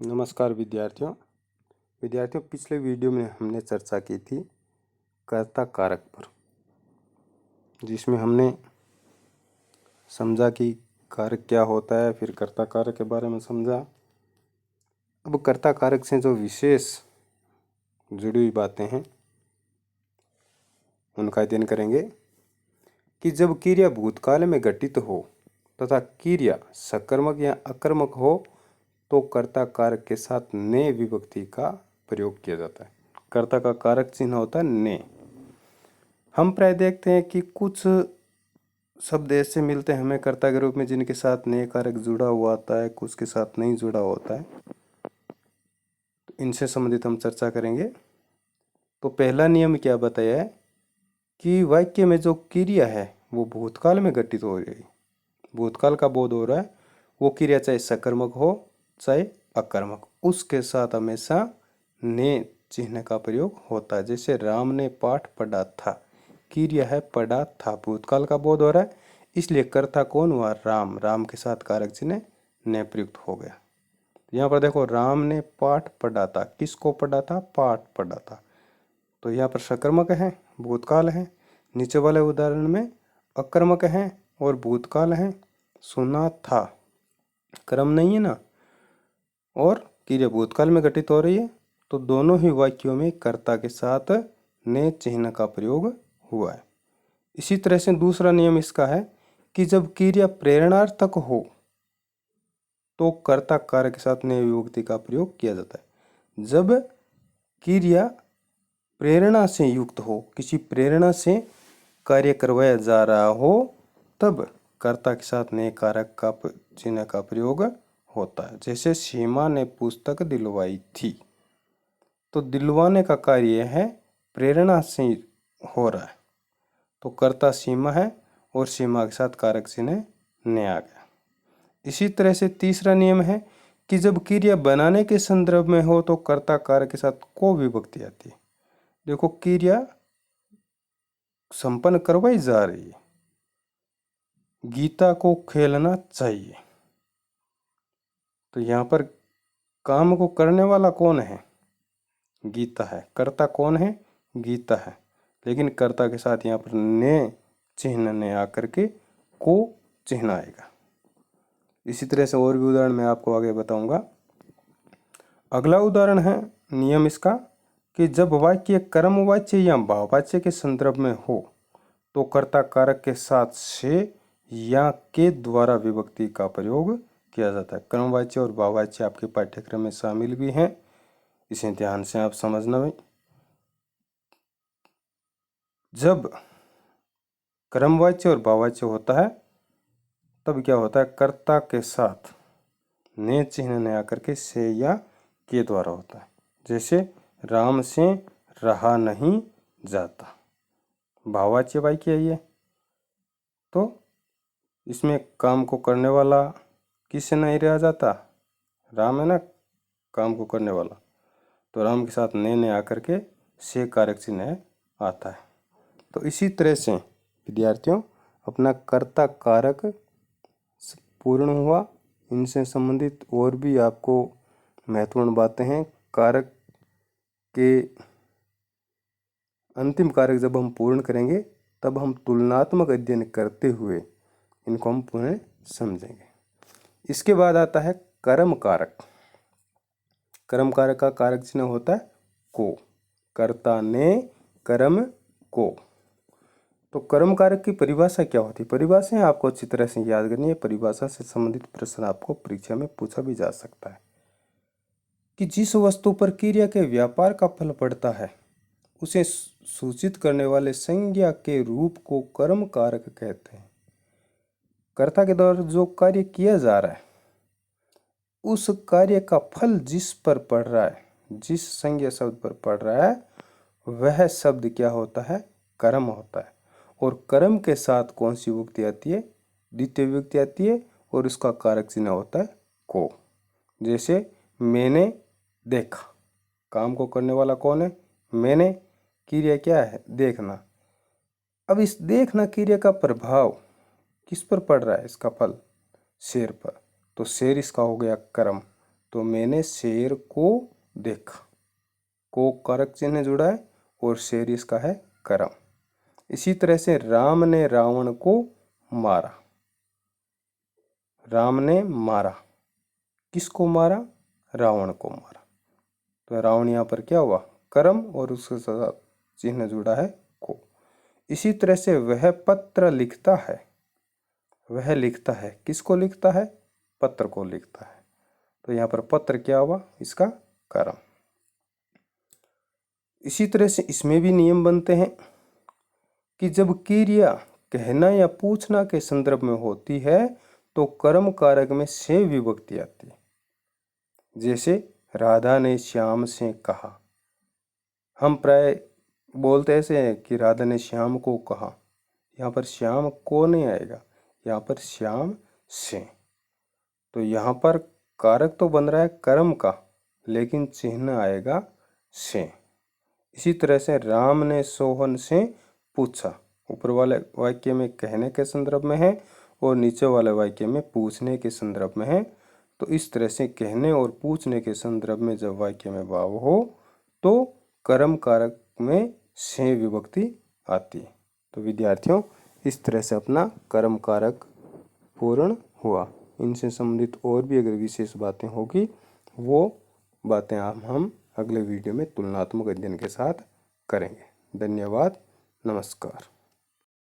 नमस्कार विद्यार्थियों पिछले वीडियो में हमने चर्चा की थी कर्ता कारक पर, जिसमें हमने समझा कि कारक क्या होता है, फिर कर्ता कारक के बारे में समझा। अब कर्ता कारक से जो विशेष जुड़ी हुई बातें हैं उनका अध्ययन करेंगे कि जब क्रिया भूतकाल में घटित हो तथा क्रिया सकर्मक या अकर्मक हो तो कर्ता कारक के साथ ने विभक्ति का प्रयोग किया जाता है। कर्ता का कारक चिन्ह होता है ने। हम प्राय देखते हैं कि कुछ शब्द ऐसे मिलते हैं हमें कर्ता के रूप में जिनके साथ ने कारक जुड़ा हुआ आता है, कुछ के साथ नहीं जुड़ा होता है। तो इनसे संबंधित हम चर्चा करेंगे। तो पहला नियम क्या बताया है कि वाक्य में जो क्रिया है वो भूतकाल में घटित हो रही है, भूतकाल का बोध हो रहा है। वो क्रिया चाहे सकर्मक हो चाहे अकर्मक, उसके साथ हमेशा ने चिन्ह का प्रयोग होता है। जैसे राम ने पाठ पढ़ा था, क्रिया है पढ़ा था, भूतकाल का बोध हो रहा है, इसलिए कर्ता कौन हुआ? राम। राम के साथ कारक चिन्ह ने प्रयुक्त हो गया। यहाँ पर देखो, राम ने पाठ पढ़ा था, किसको पढ़ा था? पाठ पढ़ा था। तो यहाँ पर सकर्मक है, भूतकाल है। नीचे वाले उदाहरण में अकर्मक है और भूतकाल है, सुना था, कर्म नहीं है ना, और क्रिया भूतकाल में घटित हो रही है। तो दोनों ही वाक्यों में कर्ता के साथ ने चिन्ह का प्रयोग हुआ है। इसी तरह से दूसरा नियम इसका है कि जब क्रिया प्रेरणार्थक हो तो कर्ता कारक के साथ ने विभक्ति का प्रयोग किया जाता है। जब क्रिया प्रेरणा से युक्त हो, किसी प्रेरणा से कार्य करवाया जा रहा हो, तब कर्ता के साथ ने कारक का चिन्ह का प्रयोग होता है। जैसे सीमा ने पुस्तक दिलवाई थी, तो दिलवाने का कार्य है प्रेरणा से हो रहा है, तो कर्ता सीमा है और सीमा के साथ कारक चिन्ह ने आ गया। इसी तरह से तीसरा नियम है कि जब क्रिया बनाने के संदर्भ में हो तो कर्ता कारक के साथ को विभक्ति आती है। देखो, क्रिया संपन्न करवाई जा रही है, गीता को खेलना चाहिए, तो यहाँ पर काम को करने वाला कौन है? गीता है। कर्ता कौन है? गीता है। लेकिन कर्ता के साथ यहाँ पर ने चिन्ह ने आकर के को चिन्ह आएगा। इसी तरह से और भी उदाहरण मैं आपको आगे बताऊंगा। अगला उदाहरण है नियम इसका कि जब वाक्य कर्मवाच्य या भाववाच्य के संदर्भ में हो तो कर्ता कारक के साथ से या के द्वारा विभक्ति का प्रयोग किया जाता है। कर्मवाच्य और भाववाच्य आपके पाठ्यक्रम में शामिल भी हैं, इसे ध्यान से आप समझना भाई। जब कर्मवाच्य और भाववाच्य होता है तब क्या होता है? कर्ता के साथ ने चिन्ह ने आकर के से या के द्वारा होता है। जैसे राम से रहा नहीं जाता, भाववाच्य वाक्य है ये। तो इसमें काम को करने वाला किससे नहीं रह जाता? राम है ना काम को करने वाला, तो राम के साथ ने आकर के से कारक चिन्ह आता है। तो इसी तरह से विद्यार्थियों अपना कर्ता कारक पूर्ण हुआ। इनसे संबंधित और भी आपको महत्वपूर्ण बातें हैं। कारक के अंतिम कारक जब हम पूर्ण करेंगे तब हम तुलनात्मक अध्ययन करते हुए इनको हम पुनः समझेंगे। इसके बाद आता है कर्म कारक। कर्म कारक का कारक चिन्ह होता है को, कर्ता ने कर्म को। तो कर्म कारक की परिभाषा क्या होती है? परिभाषाएं आपको अच्छी तरह से याद करनी है। परिभाषा से संबंधित प्रश्न आपको परीक्षा में पूछा भी जा सकता है कि जिस वस्तु पर क्रिया के व्यापार का फल पड़ता है उसे सूचित करने वाले संज्ञा के रूप को कर्म कारक कहते हैं। कर्ता के द्वारा जो कार्य किया जा रहा है उस कार्य का फल जिस पर पड़ रहा है, जिस संज्ञा शब्द पर पड़ रहा है, वह शब्द क्या होता है? कर्म होता है। और कर्म के साथ कौन सी विभक्ति आती है? द्वितीय विभक्ति आती है और उसका कारक चिन्ह होता है को। जैसे मैंने देखा, काम को करने वाला कौन है? मैंने, क्रिया क्या है? देखना। अब इस देखना क्रिया का प्रभाव किस पर पड़ रहा है? इसका फल शेर पर, तो शेर इसका हो गया कर्म। तो मैंने शेर को देखा। को कारक चिन्ह जुड़ा है और शेर इसका है कर्म। इसी तरह से राम ने रावण को मारा। राम ने मारा, किसको मारा? रावण को मारा। तो रावण यहाँ पर क्या हुआ? कर्म, और उसके साथ चिन्ह जुड़ा है को। इसी तरह से वह पत्र लिखता है। वह लिखता है, किसको लिखता है? पत्र को लिखता है। तो यहाँ पर पत्र क्या हुआ? इसका कर्म। इसी तरह से इसमें भी नियम बनते हैं कि जब क्रिया कहना या पूछना के संदर्भ में होती है तो कर्म कारक में से विभक्ति आती है। जैसे राधा ने श्याम से कहा। हम प्राय बोलते ऐसे हैं कि राधा ने श्याम को कहा। यहाँ पर श्याम को नहीं आएगा, यहाँ पर श्याम से। तो यहाँ पर कारक तो बन रहा है कर्म का, लेकिन चिन्ह आएगा से। इसी तरह से राम ने सोहन से पूछा। ऊपर वाले वाक्य में कहने के संदर्भ में है और नीचे वाले वाक्य में पूछने के संदर्भ में है। तो इस तरह से कहने और पूछने के संदर्भ में जब वाक्य में भाव हो तो कर्म कारक में से विभक्ति आती है। तो विद्यार्थियों, इस तरह से अपना कर्म कारक पूर्ण हुआ। इनसे संबंधित और भी अगर विशेष बातें होगी वो बातें हम अगले वीडियो में तुलनात्मक अध्ययन के साथ करेंगे। धन्यवाद, नमस्कार।